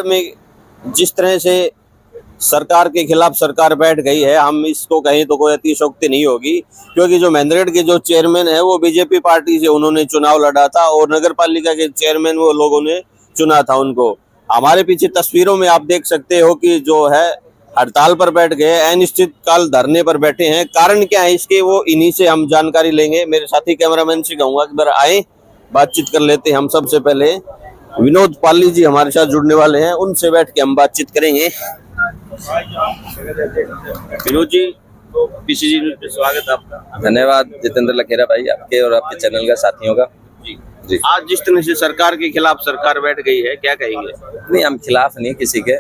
में जिस तरह से सरकार के खिलाफ सरकार बैठ गई है, हम इसको कहें तो कोई अतिशयोक्ति नहीं होगी, क्योंकि जो महेंद्रगढ़ के जो चेयरमैन है वो बीजेपी पार्टी से उन्होंने चुनाव लड़ा था और नगर पालिका के चेयरमैन वो लोगों ने चुना था उनको। हमारे पीछे तस्वीरों में आप देख सकते हो कि जो है हड़ताल पर बैठ गए, अनिश्चित काल धरने पर बैठे हैं। कारण क्या है इसके, वो इन्हीं से हम जानकारी लेंगे। मेरे साथी कैमरामैन से कहूंगा कि बार आए बातचीत कर लेते हैं। हम सबसे पहले विनोद पाली जी हमारे साथ जुड़ने वाले हैं, उनसे बैठ के हम बातचीत करेंगे। विनोद जी, तो पीसीजी न्यूज़ पे स्वागत आपका। धन्यवाद जितेंद्र लखेरा भाई, आपके और आपके चैनल का साथियों का। जी, आज जिस तरह से सरकार के खिलाफ सरकार बैठ गई है, क्या कहेंगे? नहीं, हम खिलाफ नहीं किसी के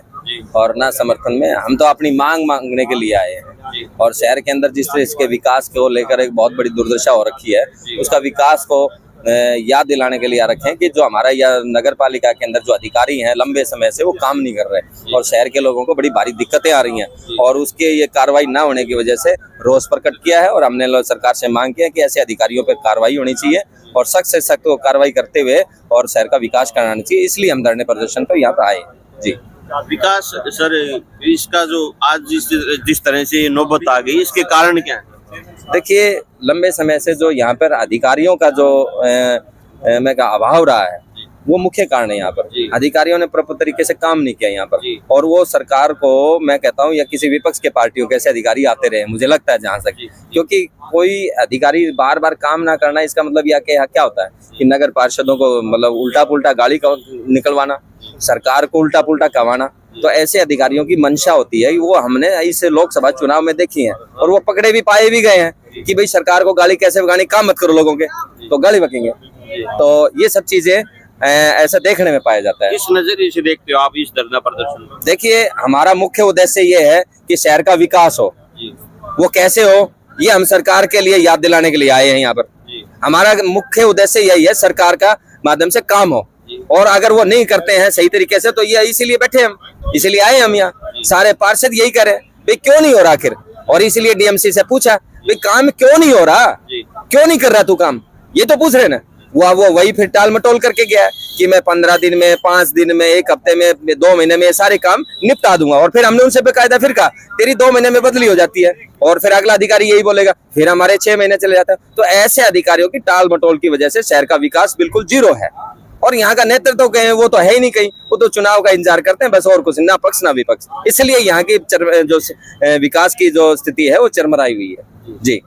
और ना समर्थन में, हम तो अपनी मांग मांगने के लिए आए हैं। और शहर के अंदर जिस तरह इसके विकास को लेकर एक बहुत बड़ी दुर्दशा हो रखी है, उसका विकास को याद दिलाने के लिए आ रखे हैं कि जो हमारा यह नगर पालिका के अंदर जो अधिकारी हैं लंबे समय से वो काम नहीं कर रहे और शहर के लोगों को बड़ी भारी दिक्कतें आ रही हैं और उसके ये कार्रवाई ना होने की वजह से रोष प्रकट किया है। और हमने सरकार से मांग किया कि ऐसे अधिकारियों पर कार्रवाई होनी चाहिए और सख्त से सख्त कार्रवाई करते हुए और शहर का विकास कराना चाहिए। इसलिए हम धरने प्रदर्शन पर यहाँ पर आए। जी, विकास सर, इसका जो आज जिस तरह से नौबत आ गई, इसके कारण क्या है? देखिए, लंबे समय से जो यहाँ पर अधिकारियों का जो मैं का अभाव रहा है वो मुख्य कारण है। यहाँ पर अधिकारियों ने प्रॉपर तरीके से काम नहीं किया यहाँ पर, और वो सरकार को मैं कहता हूँ या किसी विपक्ष के पार्टियों के ऐसे अधिकारी आते रहे, मुझे लगता है जहाँ तक, क्योंकि कोई अधिकारी बार बार काम ना करना, इसका मतलब यह क्या होता है कि नगर पार्षदों को मतलब उल्टा पुल्टा गाड़ी निकलवाना, सरकार को उल्टा पुल्टा कमाना। तो ऐसे अधिकारियों की मंशा होती है, वो हमने इस लोकसभा चुनाव में देखी है और वो पकड़े भी पाए भी गए हैं कि भाई सरकार को गाली कैसे बगानी, काम मत करो लोगों के तो गाली बकेंगे। तो ये सब चीजें ऐसा देखने में पाया जाता है। किस नजरिए से देखते हो आप इस धरना प्रदर्शन को? देखिए, हमारा मुख्य उद्देश्य ये है कि शहर का विकास हो। वो कैसे हो, ये हम सरकार के लिए याद दिलाने के लिए आए हैं यहाँ पर। हमारा मुख्य उद्देश्य यही है, सरकार का माध्यम से काम हो, और अगर वो नहीं करते हैं सही तरीके से तो ये इसीलिए बैठे हम, इसीलिए आए हम यहाँ। सारे पार्षद यही करें भाई क्यों नहीं हो रहा आखिर, और इसीलिए डीएमसी से पूछा भाई काम क्यों नहीं हो रहा, क्यों नहीं कर रहा तू काम, ये तो पूछ रहे ना। वो वही फिर टाल मटोल करके गया कि मैं 15 दिन में, 5 दिन में, 1 हफ्ते में, 2 महीने में सारे काम निपटा दूंगा। और फिर हमने उनसे बेकायदा फिर कहा तेरी 2 महीने में बदली हो जाती है, और फिर अगला अधिकारी यही बोलेगा, फिर हमारे 6 महीने चले जाते हैं। तो ऐसे अधिकारियों की टाल मटोल की वजह से शहर का विकास बिल्कुल जीरो है। और यहाँ का नेतृत्व कहें वो तो है ही नहीं कहीं, वो तो चुनाव का इंतजार करते हैं बस, और कुछ ना पक्ष ना विपक्ष। इसलिए यहाँ की जो विकास की जो स्थिति है वो चरमराई हुई है। जी,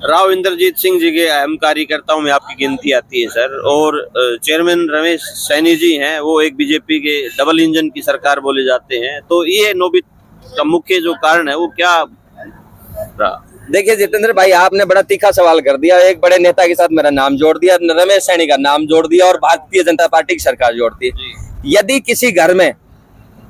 राव इंद्रजीत सिंह जी के अहम कार्यकर्ताओं में आपकी गिनती आती है सर, और चेयरमैन रमेश सैनी जी हैं, वो एक बीजेपी के डबल इंजन की सरकार बोले जाते हैं। तो ये नौबत का मुख्य जो कारण है वो क्या रहा? देखिए जितेंद्र भाई, आपने बड़ा तीखा सवाल कर दिया। एक बड़े नेता के साथ मेरा नाम जोड़ दिया, रमेश सैनी का नाम जोड़ दिया और भारतीय जनता पार्टी की सरकार जोड़ दी। यदि किसी घर में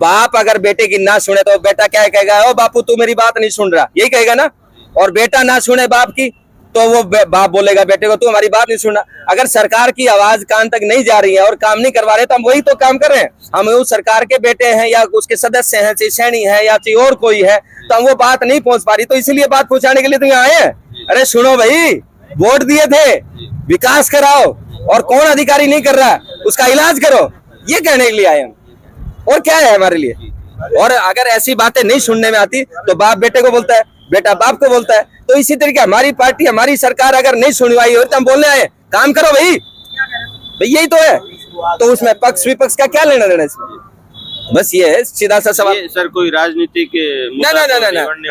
बाप अगर बेटे की ना सुने तो बेटा क्या कहेगा, ओ बापू तू मेरी बात नहीं सुन रहा, यही कहेगा ना। और बेटा ना सुने बाप की तो वो बाप बोलेगा बेटे को तू हमारी बात नहीं सुन रहा। अगर सरकार की आवाज कान तक नहीं जा रही है और काम नहीं करवा रहे तो हम वही तो काम कर रहे हैं। हम उस सरकार के बेटे हैं या उसके सदस्य हैं, चाहे सैनी है या चाहे और कोई है, तो हम वो बात नहीं पहुंच पा रही, तो इसलिए बात पहुंचाने के लिए तो यहाँ आए हैं। अरे सुनो भाई, वोट दिए थे, विकास कराओ, और कौन अधिकारी नहीं कर रहा उसका इलाज करो, ये कहने के लिए आए हम। और क्या है हमारे लिए। और अगर ऐसी बातें नहीं सुनने में आती तो बाप बेटे को बोलता है, बेटा बाप को बोलता है। तो इसी तरीके हमारी पार्टी, हमारी सरकार अगर नहीं सुनवाई हो तो हम बोलने आए काम करो भाई, यही तो है। तो उसमें पक्ष विपक्ष का क्या लेना देना इसमें, बस ये है सीधा सा सवाल। सर कोई राजनीति के ना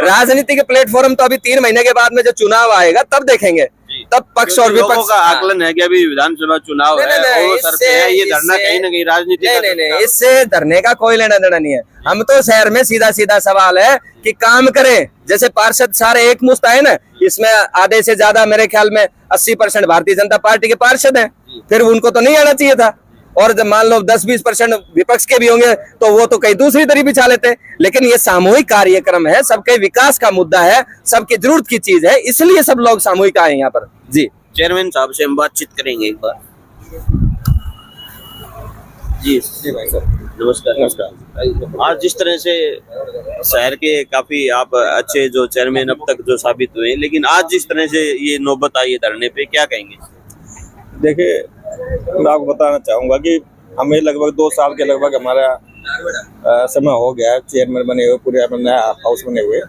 राजनीति के प्लेटफॉर्म तो अभी 3 महीने के बाद में जो चुनाव आएगा तब देखेंगे, तब पक्ष और विपक्ष का आकलन है कि अभी विधानसभा चुनाव है और सर पे है, ये धरना कहीं ना कहीं राजनीति नहीं, इससे धरने का कोई लेना देना नहीं है। हम तो शहर में सीधा सीधा सवाल है कि काम करें। जैसे पार्षद सारे एक मुश्त आए ना, इसमें आधे से ज्यादा मेरे ख्याल में 80% भारतीय जनता पार्टी के पार्षद हैं, फिर उनको तो नहीं आना चाहिए था। और जब मान लो 10-20% विपक्ष के भी होंगे तो वो तो कहीं दूसरी तरफ भी बिछा लेते। लेकिन ये सामूहिक कार्यक्रम है, सबके विकास का मुद्दा है, सबकी जरूरत की चीज है, इसलिए सब लोग सामूहिक आए यहाँ पर। जी, चेयरमैन साहब से हम बातचीत करेंगे एक बार। जी भाई सर, नमस्कार। आज जिस तरह से शहर के काफी आप अच्छे जो चेयरमैन अब तक जो साबित हुए, लेकिन आज जिस तरह से ये नौबत आई है धरने पे, क्या कहेंगे? देखिए, मैं आपको बताना चाहूँगा कि हमें लगभग 2 साल के लगभग हमारा समय हो गया है चेयरमैन बने हुए, पूरे अपना हाउस बने हुए,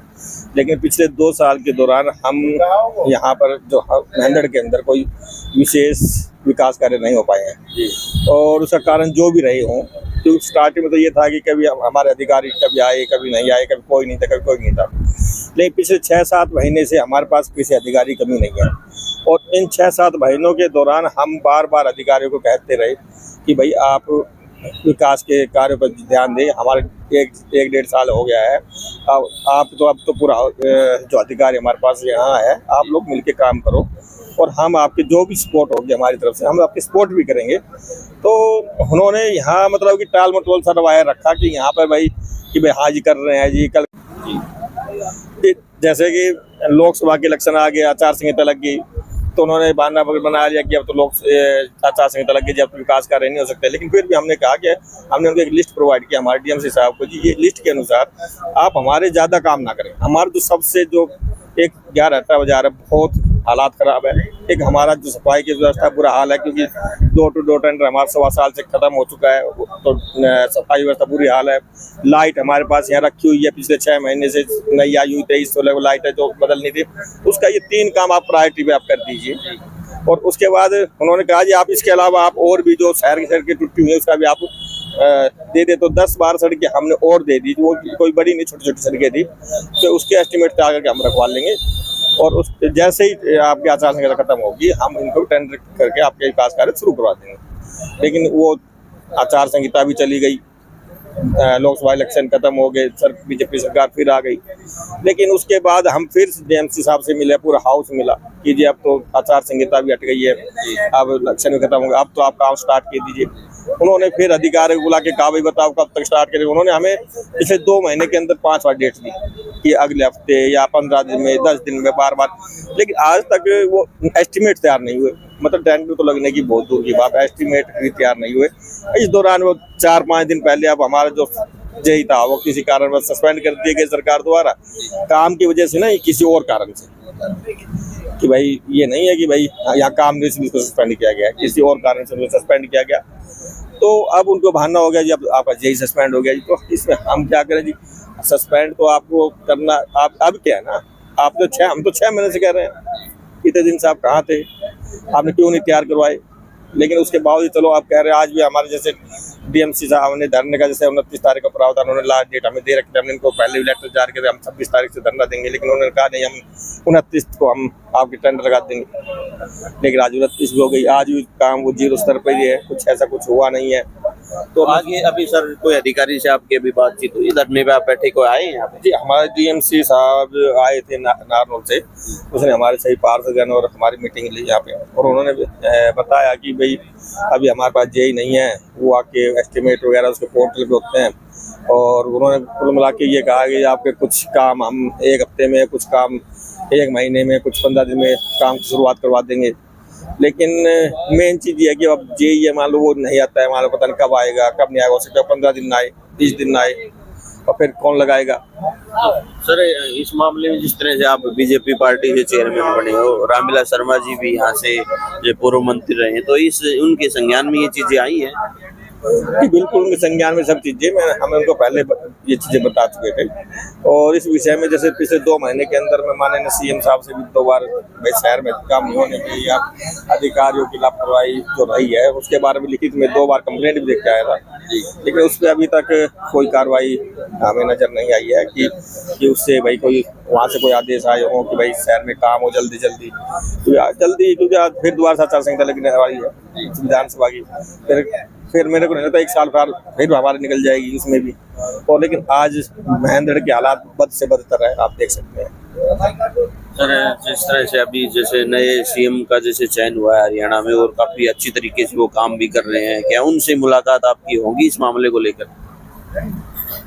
लेकिन पिछले 2 साल के दौरान हम यहाँ पर जो मेहंदड़ के अंदर कोई विशेष विकास कार्य नहीं हो पाए हैं। और उसका कारण जो भी रहे हों, क्योंकि स्टार्टिंग में तो ये था कि कभी हमारे अधिकारी कभी आए कभी नहीं आए, कभी कोई नहीं था कभी कोई नहीं था, लेकिन पिछले 6-7 महीने से हमारे पास किसी अधिकारी की कमी नहीं है। और इन 6-7 महीनों के दौरान हम बार बार अधिकारियों को कहते रहे कि भाई आप विकास के कार्यों पर ध्यान दें, हमारे 1-1.5 साल हो गया है, अब तो पूरा जो अधिकारी हमारे पास यहाँ है, आप लोग मिलके काम करो और हम आपके जो भी सपोर्ट होगी हमारी तरफ से हम आपकी सपोर्ट भी करेंगे। तो उन्होंने यहाँ मतलब कि टाल मटोल सा रवाया रखा कि यहाँ पर भाई कि भाई हाँ जी कर रहे हैं जी कल, जैसे कि लोकसभा के इलेक्शन आ गए, आचार संहिता लग गई, तो उन्होंने बहाना बना लिया कि अब तो लोग आचार संहिता लग गई, जब विकास कार्य नहीं हो सकते। लेकिन फिर भी हमने कहा कि हमने उनको एक लिस्ट प्रोवाइड किया हमारे डीएमसी साहब को, जी ये लिस्ट के अनुसार आप हमारे ज़्यादा काम ना करें। हमारा जो सबसे जो एक 11-18 बाजार है, बहुत हालात ख़राब है। एक हमारा जो सफाई की व्यवस्था बुरा हाल है, क्योंकि डोर टू डोर टेंडर हमारा 1.25 साल से ख़त्म हो चुका है, तो सफाई व्यवस्था बुरी हाल है। लाइट हमारे पास यहाँ रखी हुई है, पिछले 6 महीने से नई आई हुई 23 सोलह लाइट है जो बदलनी थी, उसका ये 3 काम आप प्रायोरिटी पे आप कर दीजिए। और उसके बाद उन्होंने कहा जी आप इसके अलावा आप और भी जो शहर की सड़कें टूटी हुई है उसका भी आप दे दे, तो 10-12 सड़कें हमने और दे दी, वो कोई बड़ी नहीं छोटी छोटी सड़कें थी, तो उसके एस्टिमेट तैयार करके हम रखवा लेंगे। और उस जैसे ही आपकी आचार संहिता खत्म होगी हम इनको टेंडर करके आपके विकास कार्य शुरू करवा देंगे। लेकिन वो आचार संहिता भी चली गई, लोकसभा इलेक्शन खत्म हो गए, सर बीजेपी सरकार फिर आ गई, लेकिन उसके बाद हम फिर डीएमसी साहब से मिले, पूरा हाउस मिला कि जी अब तो आचार संहिता भी हट गई है, अब इलेक्शन भी खत्म हो गया, अब तो आप काम स्टार्ट कर दीजिए। उन्होंने फिर अधिकारी को बुला के कहा भाई बताओ कब तक स्टार्ट करेंगे। उन्होंने हमें पिछले 2 महीने के अंदर 5 बार डेट दी कि अगले हफ्ते या 15 दिन में, 10 दिन में, बार, लेकिन आज तक वो एस्टिमेट तैयार नहीं हुए। मतलब टेंडर तो लगने की बहुत दूर की बात है, एस्टिमेट भी तैयार नहीं हुए। इस दौरान वो 4-5 दिन पहले अब हमारा जो जेई था वो किसी कारण बस सस्पेंड कर दिया गया सरकार द्वारा, काम की वजह से ना, किसी और कारण से, कि भाई ये नहीं है कि भाई यहाँ काम नहीं इसलिए इसको सस्पेंड किया गया, किसी और कारण से उनको सस्पेंड किया गया। तो अब उनको बहाना हो गया जी अब आपका जेई सस्पेंड हो गया जी, तो इसमें हम क्या करें जी, सस्पेंड तो आपको करना, आप अब क्या है ना, आप तो हम तो 6 महीने से कह रहे हैं, इतने दिन से आप कहाँ थे, आपने क्यों नहीं तैयार करवाए। लेकिन उसके बावजूद चलो आप कह रहे हैं, आज भी हमारे जैसे डीएमसी साहब ने धरने का जैसे 29 तारीख का प्रावधान उन्होंने लास्ट डेट हमें दे रखी, हमने इनको पहले भी लेटर जारी किया हम 26 तारीख से धरना देंगे, लेकिन उन्होंने कहा नहीं हम 29 को हम आपके टेंडर लगा देंगे। लेकिन आज 29 भी हो गई, आज भी काम वो 0 स्तर पर ही है, कुछ ऐसा कुछ हुआ नहीं है। तो आगे अभी सर कोई अधिकारी से आपकी अभी बातचीत हुई, धरने पे आप बैठे को आए यहाँ पे? जी हमारे डीएमसी साहब आए थे नारनौल से, उसने हमारे सही पार्षदगण और हमारी मीटिंग ली यहाँ पे, और उन्होंने बताया कि भाई अभी हमारे पास जेई नहीं है, वो आके एस्टिमेट वगैरह उसके पोर्टल पे होते हैं, और उन्होंने कुल मिला के ये कहा कि आपके कुछ काम हम 1 हफ्ते में, कुछ काम 1 महीने में, कुछ 15 दिन में काम की शुरुआत करवा देंगे। लेकिन मेन चीज़ ये है कि अब जेई है, मान लो वो नहीं आता है, मान लो पता नहीं कब आएगा कब नहीं आएगा, हो सकता है 15 दिन ना आए, 20 दिन ना आए, और फिर कौन लगाएगा। सर इस मामले में जिस तरह से आप बीजेपी पार्टी के चेयरमैन बने हो, रामविलास शर्मा जी भी यहाँ से जो पूर्व मंत्री रहे हैं, तो इस उनके संज्ञान में ये चीजें आई हैं? बिल्कुल उनके संज्ञान में सब चीज़ें हम उनको पहले ये चीज़ें बता चुके थे। और इस विषय में जैसे पिछले 2 महीने के अंदर मैं माननीय सीएम साहब से भी 2 बार भाई शहर में काम नहीं होने की या अधिकारियों की लापरवाही जो रही है उसके बारे में लिखित में 2 बार कंप्लेंट भी देख के आया था, लेकिन उस पर अभी तक कोई कार्रवाई हमें नजर नहीं आई है कि उससे भाई कोई वहाँ से कोई आदेश आए हो कि भाई शहर में काम हो जल्दी क्योंकि आज फिर दोबारा आचार संहिता लगने वाली है विधानसभा की, फिर मेरे को नहीं लगता 1 साल फिर हमारी निकल जाएगी उसमें भी। और लेकिन आज महेंद्र के हालात बद से बदतर है, आप देख सकते हैं। सर जिस तरह से अभी जैसे नए सीएम का जैसे चयन हुआ है हरियाणा में, और काफी अच्छी तरीके से वो काम भी कर रहे हैं, क्या उनसे मुलाकात आपकी होगी इस मामले को लेकर?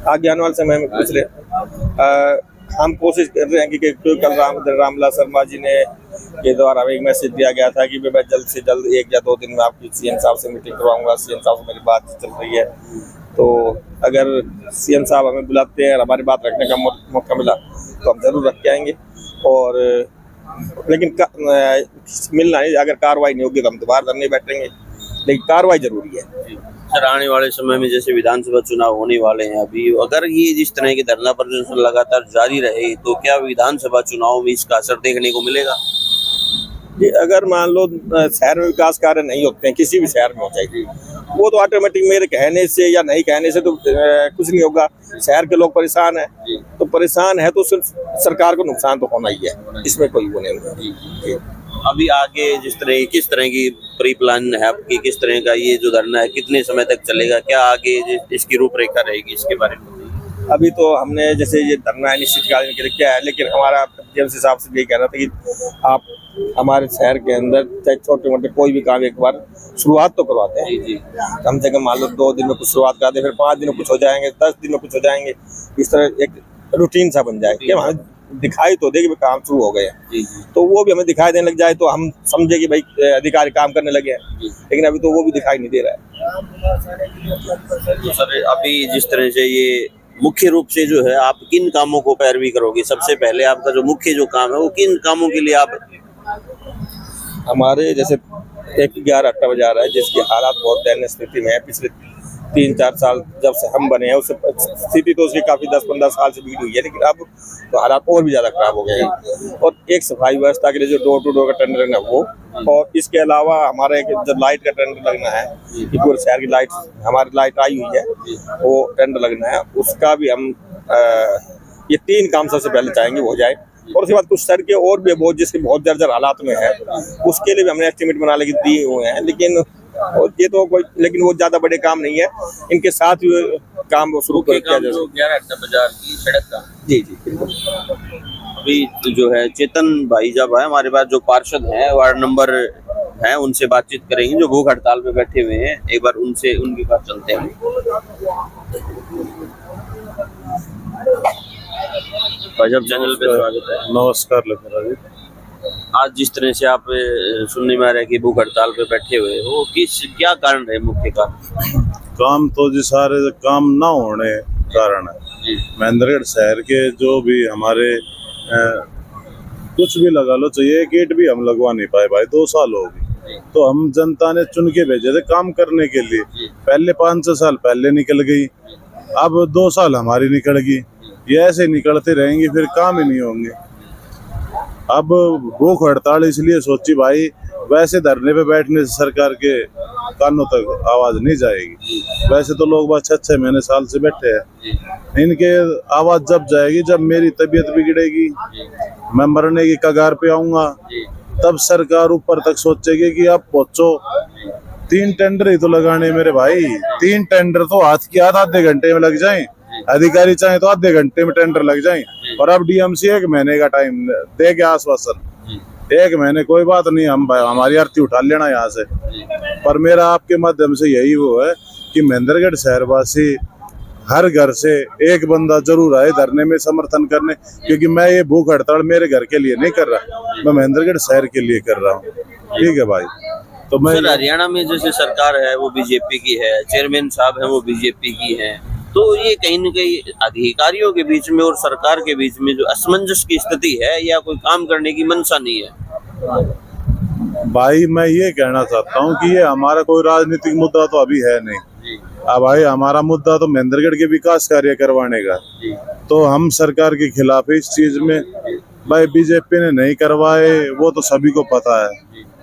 आगे आने वाले समय में पूछ रहे हम कोशिश कर रहे हैं कि कल रामविलास शर्मा जी ने के द्वारा हमें एक मैसेज दिया गया था कि मैं जल्द से जल्द 1 या 2 दिन में आपकी सीएम साहब से मीटिंग करवाऊंगा, सीएम साहब से मेरी बात चल रही है। तो अगर सीएम साहब हमें बुलाते हैं और हमारी बात रखने का मौका मिला तो हम जरूर रख के आएंगे। और लेकिन मिलना नहीं, अगर कार्रवाई नहीं होगी तो हम दोबारा धरने बैठेंगे। लेकिन कार्रवाई जरूरी है। सर, आने वाले समय में जैसे विधानसभा चुनाव होने वाले हैं अभी, अगर ये जिस तरह की धरना प्रदर्शन लगातार जारी रहे तो क्या विधानसभा चुनाव में इसका असर देखने को मिलेगा? कि अगर मान लो शहर में विकास कार्य नहीं होते हैं, किसी भी शहर में हो जाएगी, वो तो ऑटोमेटिक मेरे कहने से या नहीं कहने से तो कुछ नहीं होगा। शहर के लोग परेशान है, तो परेशान है तो सिर्फ सरकार को नुकसान तो होना ही है, इसमें कोई वो नहीं होगा। अभी आगे किस तरह की प्री प्लान है आपकी, किस तरह का ये जो धरना है कितने समय तक चलेगा, क्या आगे इसकी रूपरेखा रहेगी, इसके बारे में? अभी तो हमने जैसे ये धरना अनिश्चितकालीन के लिए किया है, लेकिन हमारा जेम्स साहब से यही कहना था कि आप हमारे शहर के अंदर चाहे छोटे मोटे कोई भी काम एक बार शुरुआत तो करवाते हैं। कम से कम मान लो 2 दिन में कुछ शुरुआत कराते, फिर 5 दिन में कुछ हो जाएंगे, 10 दिन में कुछ हो जाएंगे, इस तरह एक रूटीन सा बन जाए कि हमें दिखाई तो दे कि काम शुरू हो गए हैं। तो वो भी हमें दिखाई देने लग जाए तो हम समझे कि भाई अधिकारी काम करने लगे हैं, लेकिन अभी तो वो भी दिखाई नहीं दे रहा है। तो सर, अभी जिस तरह से ये मुख्य रूप से जो है आप किन कामों को पैरवी करोगे? सबसे पहले आपका जो मुख्य जो काम है वो किन कामों के लिए आप? हमारे जैसे एक 11 अट्टा बाजार है, जिसकी हालात बहुत दयनीय स्थिति में है। पिछले 3-4 साल जब से हम बने हैं, उससे स्थिति तो उसकी काफी 10-15 साल से बिगड़ी हुई है, लेकिन अब तो हालात और भी ज्यादा खराब हो गए हैं। और एक सफाई व्यवस्था के लिए जो डोर टू डोर का टेंडर है वो, और इसके अलावा हमारा एक जो लाइट का टेंडर लगना है, कि पूरे शहर की लाइट, हमारी लाइट आई हुई है, वो टेंडर लगना है, उसका भी हम ये 3 काम सबसे पहले चाहेंगे हो जाए। और उसके बाद कुछ सड़कें और भी बहुत जिसके बहुत जर्जर हालात में है, उसके लिए भी हमने एस्टिमेट बना के दिए हुए हैं, लेकिन ये तो कोई, लेकिन वो ज्यादा बड़े काम नहीं है, इनके साथ भी काम शुरू किया जा सकता है। 11 अट्टा बाजार की सड़क का। जी जी। अभी जो है चेतन भाई जब है हमारे पास, जो पार्षद हैं वार्ड नंबर हैं, उनसे बातचीत करेंगे जो भूख हड़ताल पे बैठे हुए हैं। एक बार उनसे उनके पास चलते हैं। भाजपा चैनल पे स्वागत है। नमस्कार लखरा जी। आज जिस तरह से आप सुनने में आ रहा है कि भूख हड़ताल पे बैठे हुए हो, क्या कारण है? मुख्य कारण काम तो जी सारे काम ना होने कारण है। महेंद्रगढ़ शहर के जो भी हमारे कुछ भी लगा लो, चाहिए एक ईंट भी हम लगवा नहीं पाए भाई, 2 साल हो गए। तो हम जनता ने चुन के भेजे थे काम करने के लिए। पहले 5-6 साल पहले निकल गई, अब 2 साल हमारी निकल गई। ये ऐसे निकलते रहेंगे फिर काम ही नहीं होंगे। अब भूख हड़ताल इसलिए सोची भाई, वैसे धरने पे बैठने से सरकार के कानों तक आवाज नहीं जाएगी। वैसे तो लोग बस 6-6 महीने साल से बैठे हैं, इनके आवाज जब जाएगी जब मेरी तबीयत बिगड़ेगी, मैं मरने की कगार पे आऊंगा, तब सरकार ऊपर तक सोचेगी कि अब पहुंचो। 3 टेंडर ही तो लगाने मेरे भाई, 3 टेंडर तो हाथ की हाथ आधे घंटे में लग जाएं, अधिकारी चाहे तो आधे घंटे में टेंडर लग जाएं। और अब डीएमसी 1 महीने का टाइम दे के आश्वासन, 1 महीने कोई बात नहीं, हम हमारी आरती उठा लेना यहाँ से। पर मेरा आपके माध्यम से यही वो है कि महेंद्रगढ़ शहरवासी हर घर से एक बंदा जरूर आए धरने में समर्थन करने, क्योंकि मैं ये भूख हड़ताल मेरे घर के लिए नहीं कर रहा, मैं महेंद्रगढ़ शहर के लिए कर रहा हूँ। ठीक है भाई। तो मैं हरियाणा में जैसे सरकार है वो बीजेपी की है, चेयरमैन साहब है वो बीजेपी की है, तो ये कहीं न कहीं अधिकारियों के बीच में और सरकार के बीच में जो असमंजस की स्थिति है, या कोई काम करने की मंशा नहीं है? भाई मैं ये कहना चाहता हूँ कि ये हमारा कोई राजनीतिक मुद्दा तो अभी है नहीं। अब भाई हमारा मुद्दा तो महेंद्रगढ़ के विकास कार्य करवाने का, तो हम सरकार के खिलाफ है इस चीज में। भाई बीजेपी ने नहीं करवाए वो तो सभी को पता है,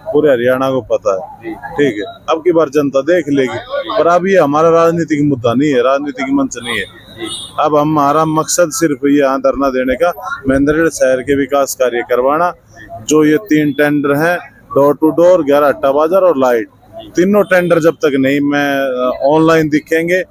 पूरे हरियाणा को पता है। ठीक है, अब की बार जनता देख लेगी, पर अब ये हमारा राजनीतिक मुद्दा नहीं है, राजनीतिक मंच नहीं है। अब हमारा मकसद सिर्फ ये यहाँ धरना देने का, महेंद्रगढ़ शहर के विकास कार्य करवाना। जो ये 3 टेंडर हैं, डोर टू डोर, 11 अट्टा बाजार और लाइट, तीनों टेंडर जब तक नहीं मैं ऑनलाइन दिखेंगे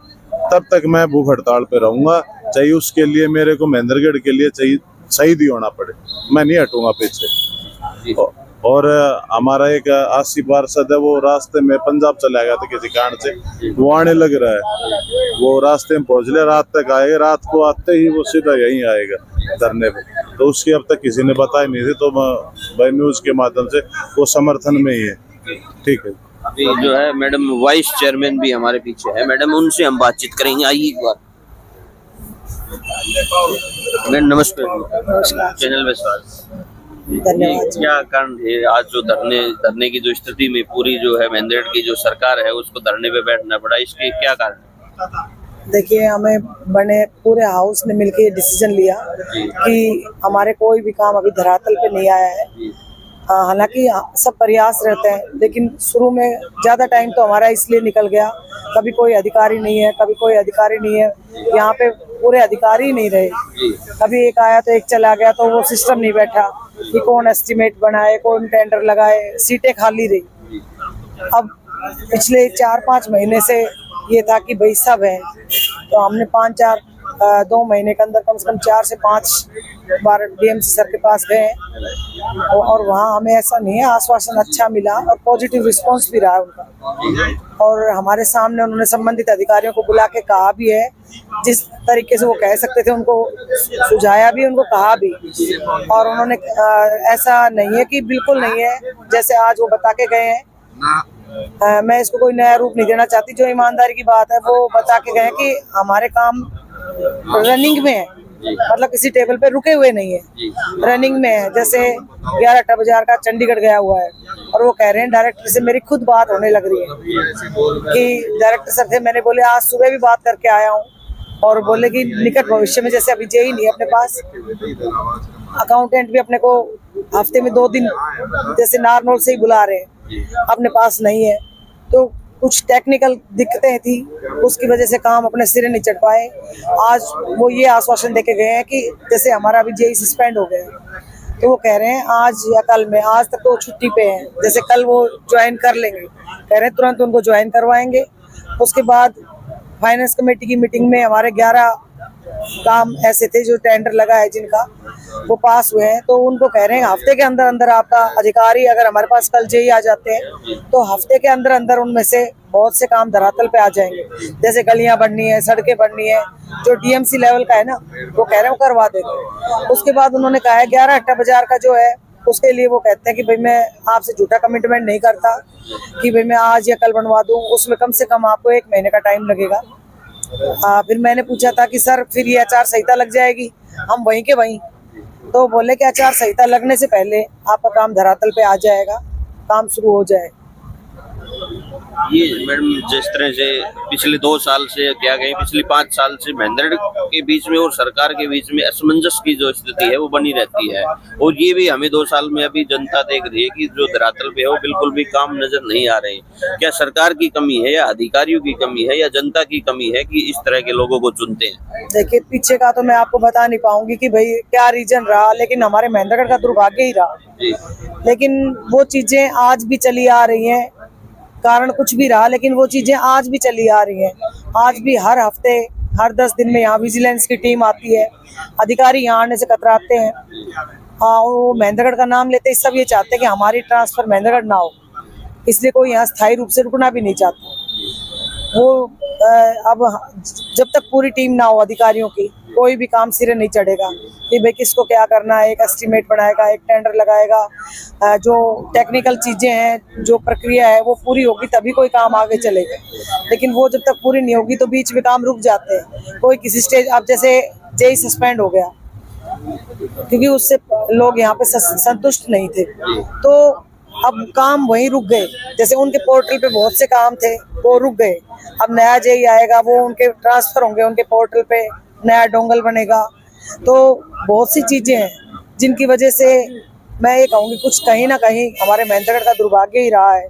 तब तक मैं भूख हड़ताल पे रहूंगा। चाहिए उसके लिए मेरे को महेंद्रगढ़ के लिए चाहिए शहीद ही होना पड़े, मैं नहीं हटूंगा पीछे। और हमारा एक 80 पार्षद है, वो रास्ते में पंजाब चला गया था किसी कारण से, वो आने लग रहा है, वो रास्ते में पहुंच ले, रात तक आएगा, रात को आते ही वो सीधा यहीं आएगा धरने पे। तो उसकी अब तक किसी ने बताया नहीं थी, तो भाई न्यूज के माध्यम से वो समर्थन में ही है। ठीक है। अभी जो है मैडम वाइस चेयरमैन भी हमारे पीछे है, मैडम उनसे हम बातचीत करेंगे। आइए एक बार। मैडम नमस्ते, चैनल में स्वागत। धन्यवाद। क्या कारण है आज जो धरने की जो स्थिति में पूरी जो है मैंडेट की जो सरकार है उसको धरने पे बैठना पड़ा, इसके क्या कारण? देखिए, हमें बने पूरे हाउस ने मिलकर ये डिसीजन लिया कि हमारे कोई भी काम अभी धरातल पे नहीं आया है। हालांकि सब प्रयास रहते हैं, लेकिन शुरू में ज़्यादा टाइम तो हमारा इसलिए निकल गया, कभी कोई अधिकारी नहीं है, कभी कोई अधिकारी नहीं है, यहाँ पे पूरे अधिकारी नहीं रहे। कभी एक आया तो एक चला गया, तो वो सिस्टम नहीं बैठा कि कौन एस्टिमेट बनाए, कौन टेंडर लगाए, सीटें खाली रही। अब पिछले 4-5 महीने से ये था कि भाई सब है, तो हमने 2 महीने के अंदर कम से कम 4 से 5 बार डीएमसी सर के पास गए हैं और वहाँ हमें ऐसा नहीं है, आश्वासन अच्छा मिला और पॉजिटिव रिस्पांस भी रहा है उनका। और हमारे सामने उन्होंने संबंधित अधिकारियों को बुला के कहा भी है, जिस तरीके से वो कह सकते थे उनको सुझाया भी, उनको कहा भी। और उन्होंने ऐसा नहीं है कि बिल्कुल नहीं है, जैसे आज वो बता के गए हैं। मैं इसको कोई नया रूप नहीं देना चाहती, जो ईमानदारी की बात है वो बता के गए कि हमारे काम रनिंग में है, मतलब किसी टेबल पे रुके हुए नहीं है, रनिंग में है। जैसे 11 बाजार का चंडीगढ़ गया हुआ है और वो कह रहे हैं डायरेक्टर से मेरी खुद बात होने लग रही है कि डायरेक्टर सर थे, मैंने बोले आज सुबह भी बात करके आया हूँ, और बोले कि निकट भविष्य में, जैसे अभी जेई नहीं है अपने पास, अकाउंटेंट भी अपने को हफ्ते में 2 दिन जैसे नारनौल से ही बुला रहे हैं, अपने पास नहीं है। तो कुछ टेक्निकल दिक्कतें थी, उसकी वजह से काम अपने सिरे नहीं चढ़ पाए। आज वो ये आश्वासन देके गए हैं कि जैसे हमारा अभी जेई सस्पेंड हो गया है, तो वो कह रहे हैं आज या कल में, आज तक तो छुट्टी पे हैं, जैसे कल वो ज्वाइन कर लेंगे, कह रहे हैं तुरंत उनको ज्वाइन करवाएंगे। उसके बाद फाइनेंस कमेटी की मीटिंग में हमारे 11 काम ऐसे थे जो टेंडर लगा है जिनका वो पास हुए हैं, तो उनको कह रहे हैं हफ्ते के अंदर अंदर आपका अधिकारी, अगर हमारे पास कल जेई आ जाते हैं तो हफ्ते के अंदर अंदर उनमें से बहुत से काम धरातल पे आ जाएंगे। जैसे गलियां बननी है, सड़कें बननी है, जो डीएमसी लेवल का है ना, वो कह रहे हैं वो करवा देंगे। उसके बाद उन्होंने कहा है 11 बाजार का जो है उसके लिए वो कहते हैं कि भाई मैं आपसे झूठा कमिटमेंट नहीं करता कि भाई मैं आज या कल बनवा दूं, उसमें कम से कम आपको 1 महीने का टाइम लगेगा। फिर मैंने पूछा था कि सर फिर ये आचार संहिता लग जाएगी, हम वहीं के वहीं, तो बोले कि आचार संहिता लगने से पहले आपका काम धरातल पे आ जाएगा, काम शुरू हो जाए। ये मैडम जिस तरह से पिछले 2 साल से क्या कहें, पिछले 5 साल से महेंद्रगढ़ के बीच में और सरकार के बीच में असमंजस की जो स्थिति है वो बनी रहती है, और ये भी हमें 2 साल में अभी जनता देख रही है कि जो धरातल पे है वो बिल्कुल भी काम नजर नहीं आ रहे। क्या सरकार की कमी है या अधिकारियों की कमी है या जनता की कमी है कि इस तरह के लोगों को चुनते हैं? देखिए, पीछे का तो मैं आपको बता नहीं पाऊंगी कि भाई क्या रीजन रहा, लेकिन हमारे महेंद्रगढ़ का दुर्भाग्य ही रहा। लेकिन वो चीजें आज भी चली आ रही हैं, कारण कुछ भी रहा, लेकिन वो चीजें आज भी चली आ रही हैं। आज भी हर हफ्ते, हर 10 दिन में यहाँ विजिलेंस की टीम आती है, अधिकारी यहाँ आने से कतराते हैं। वो महेंद्रगढ़ का नाम लेते ही सब ये चाहते हैं कि हमारी ट्रांसफर महेंद्रगढ़ ना हो, इसलिए कोई यहाँ स्थायी रूप से रुकना भी नहीं चाहता। वो अब जब तक पूरी टीम ना हो अधिकारियों की, कोई भी काम सिरे नहीं चढ़ेगा कि भाई किसको क्या करना है। एक एस्टीमेट बनाएगा, एक टेंडर लगाएगा, जो टेक्निकल चीजें हैं, जो प्रक्रिया है वो पूरी होगी तभी कोई काम आगे चलेगा। लेकिन वो जब तक पूरी नहीं होगी तो बीच में काम रुक जाते हैं। कोई किसी स्टेज, अब जैसे जेई सस्पेंड हो गया क्योंकि उससे लोग यहाँ पे संतुष्ट नहीं थे, तो अब काम वहीं रुक गए। जैसे उनके पोर्टल पे बहुत से काम थे वो रुक गए, अब नया जेई आएगा, वो उनके ट्रांसफर होंगे, उनके पोर्टल पे नया डोंगल बनेगा। तो बहुत सी चीजें हैं जिनकी वजह से मैं ये कहूँगी कुछ कहीं ना कहीं हमारे महेंद्रगढ़ का दुर्भाग्य ही रहा है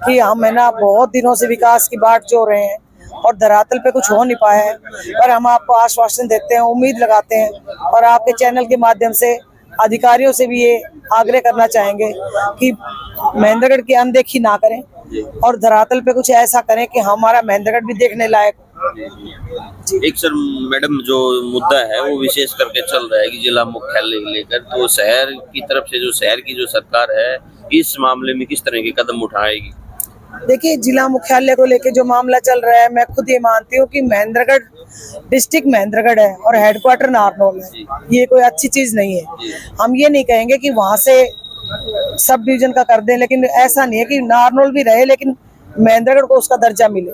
कि हम है ना बहुत दिनों से विकास की बाट जो रहे हैं और धरातल पे कुछ हो नहीं पाया है। पर हम आपको आश्वासन देते हैं, उम्मीद लगाते हैं, और आपके चैनल के माध्यम से अधिकारियों से भी ये आग्रह करना चाहेंगे कि महेंद्रगढ़ की अनदेखी ना करें और धरातल पे कुछ ऐसा करें कि हमारा महेंद्रगढ़ भी देखने लायक। एक सर मैडम जो मुद्दा है वो विशेष करके चल रहा है कि जिला मुख्यालय लेकर, तो शहर की तरफ से जो शहर की जो सरकार है इस मामले में किस तरह के कदम उठाएगी? देखिए, जिला मुख्यालय को लेके जो मामला चल रहा है, मैं खुद ये मानती हूँ कि महेंद्रगढ़ डिस्ट्रिक्ट महेंद्रगढ़ है और हेडक्वार्टर नारनौल है, ये कोई अच्छी चीज नहीं है। हम ये नहीं कहेंगे कि वहां से सब डिवीजन का कर दें, लेकिन ऐसा नहीं है कि नारनौल भी रहे लेकिन महेंद्रगढ़ को उसका दर्जा मिले,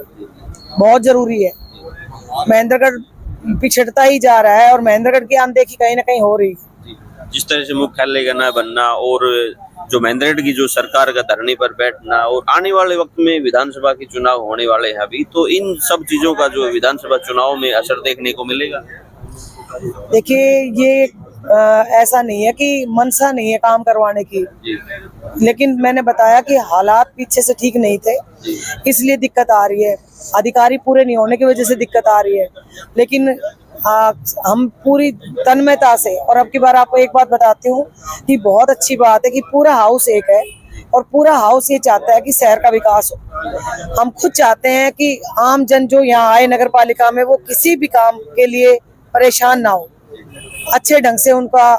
बहुत जरूरी है। महेंद्रगढ़ पिछड़ता ही जा रहा है और महेंद्रगढ़ की अनदेखी कहीं ना कहीं हो रही है। जिस तरह से मुख्यालय का न बनना और जो महेंद्रगढ़ की जो सरकार का धरने पर बैठना और आने वाले वक्त में विधानसभा के चुनाव होने वाले हैं अभी, तो इन सब चीजों का जो विधानसभा चुनाव में असर देखने को मिलेगा। देखिए, ये ऐसा नहीं है कि मनसा नहीं है काम करवाने की, लेकिन मैंने बताया कि हालात पीछे से ठीक नहीं थे, इसलिए दिक्कत आ रही है। अधिकारी पूरे नहीं होने की वजह से दिक्कत आ रही है, लेकिन हम पूरी तन्मयता से, और अब की बार आपको एक बात बताती हूँ कि बहुत अच्छी बात है कि पूरा हाउस एक है और पूरा हाउस ये चाहता है कि शहर का विकास हो। हम खुद चाहते हैं कि आम जन जो यहाँ आए नगर पालिका में, वो किसी भी काम के लिए परेशान ना हो, अच्छे ढंग से उनका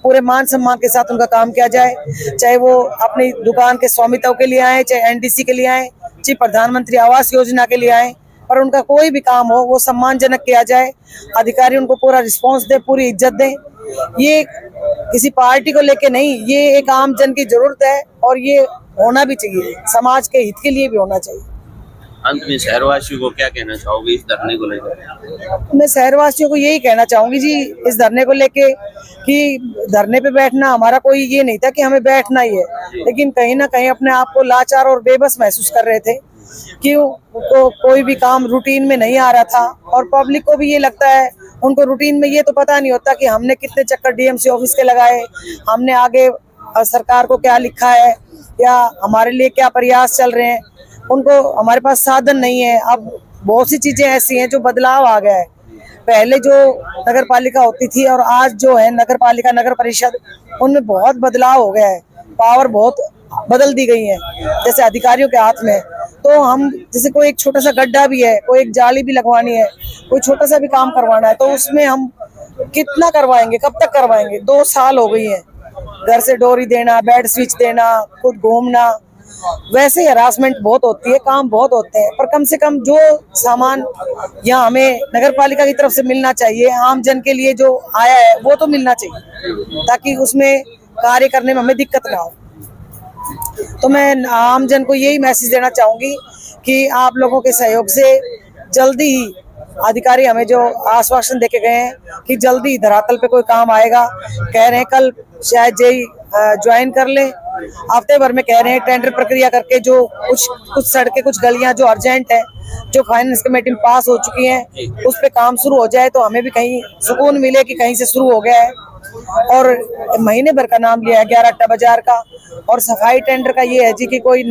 पूरे मान सम्मान के साथ उनका काम किया जाए, चाहे वो अपनी दुकान के स्वामित्व के लिए आए, चाहे एनडीसी के लिए आए, चाहे प्रधानमंत्री आवास योजना के लिए आए, पर उनका कोई भी काम हो वो सम्मानजनक किया जाए, अधिकारी उनको पूरा रिस्पांस दे, पूरी इज्जत दें। ये किसी पार्टी को लेके नहीं, ये एक आम जन की जरूरत है और ये होना भी चाहिए, समाज के हित के लिए भी होना चाहिए। अंत में शहरवासियों को क्या कहना चाहोगे इस धरने को लेकर? मैं शहरवासियों को यही कहना चाहूंगी जी, इस धरने को लेके कि धरने पे बैठना हमारा कोई ये नहीं था कि हमें बैठना ही है, लेकिन कहीं ना कहीं अपने आप को लाचार और बेबस महसूस कर रहे थे कि तो कोई भी काम रूटीन में नहीं आ रहा था, और पब्लिक को भी ये लगता है, उनको रूटीन में ये तो पता नहीं होता कि हमने कितने चक्कर डीएमसी ऑफिस के लगाए, हमने आगे सरकार को क्या लिखा है या हमारे लिए क्या प्रयास चल रहे हैं। उनको हमारे पास साधन नहीं है। अब बहुत सी चीजें ऐसी हैं जो बदलाव आ गया है, पहले जो नगर पालिका होती थी और आज जो है नगर पालिका नगर परिषद, उनमें बहुत बदलाव हो गया है, पावर बहुत बदल दी गई है जैसे अधिकारियों के हाथ में। तो हम जैसे कोई एक छोटा सा गड्ढा भी है, कोई एक जाली भी लगवानी है, कोई छोटा सा भी काम करवाना है, तो उसमें हम कितना करवाएंगे, कब तक करवाएंगे? 2 साल हो गई है। घर से डोरी देना, बेड स्विच देना, खुद घूमना, वैसे हरासमेंट बहुत होती है, काम बहुत होते हैं, पर कम से कम जो सामान यहाँ हमें नगर पालिका की तरफ से मिलना चाहिए, आम जन के लिए जो आया है वो तो मिलना चाहिए, ताकि उसमें कार्य करने में हमें दिक्कत ना हो। तो मैं आम जन को यही मैसेज देना चाहूंगी कि आप लोगों के सहयोग से जल्दी ही अधिकारी हमें जो आश्वासन देके गए हैं कि जल्दी धरातल पे कोई काम आएगा, कह रहे हैं कल शायद जेई ज्वाइन कर ले, हफ्ते भर में कह रहे हैं टेंडर प्रक्रिया करके जो कुछ सड़कें, कुछ गलियां जो अर्जेंट है, जो फाइनेंस कमेटी में पास हो चुकी हैं, उस पे काम शुरू हो जाए तो हमें भी कहीं सुकून मिले कि कहीं से शुरू हो गया है। और महीने भर का नाम लिया है 11 अट्टा बाजार का, और सफाई टेंडर का ये है जी कि कोई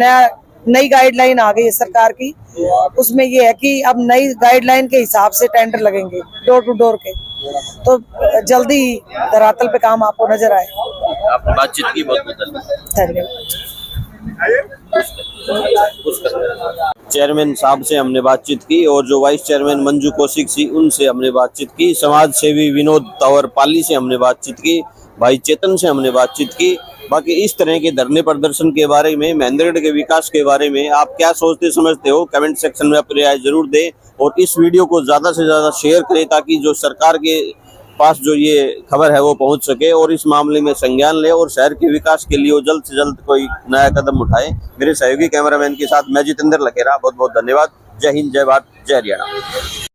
नई गाइडलाइन आ गई है सरकार की, उसमें ये है कि अब नई गाइडलाइन के हिसाब से टेंडर लगेंगे डोर टू डोर के, तो जल्दी धरातल पे काम आपको नजर आए। आपने बातचीत की, बहुत बहुत धन्यवाद। चेयरमैन साहब से हमने बातचीत की और जो वाइस चेयरमैन मंजू कौशिक थी उनसे हमने बातचीत की, समाज सेवी विनोद तंवर पाली से हमने बातचीत की, भाई चेतन से हमने बातचीत की। बाकी इस तरह के धरने प्रदर्शन के बारे में, महेंद्रगढ़ के विकास के बारे में आप क्या सोचते समझते हो, कमेंट सेक्शन में अपनी राय जरूर दें और इस वीडियो को ज्यादा से ज्यादा शेयर करें ताकि जो सरकार के पास जो ये खबर है वो पहुंच सके और इस मामले में संज्ञान ले और शहर के विकास के लिए वो जल्द से जल्द कोई नया कदम उठाए। मेरे सहयोगी कैमरामैन के साथ मैं जितेंद्र लखेरा, बहुत बहुत धन्यवाद। जय हिंद, जय भारत, जय हरियाणा।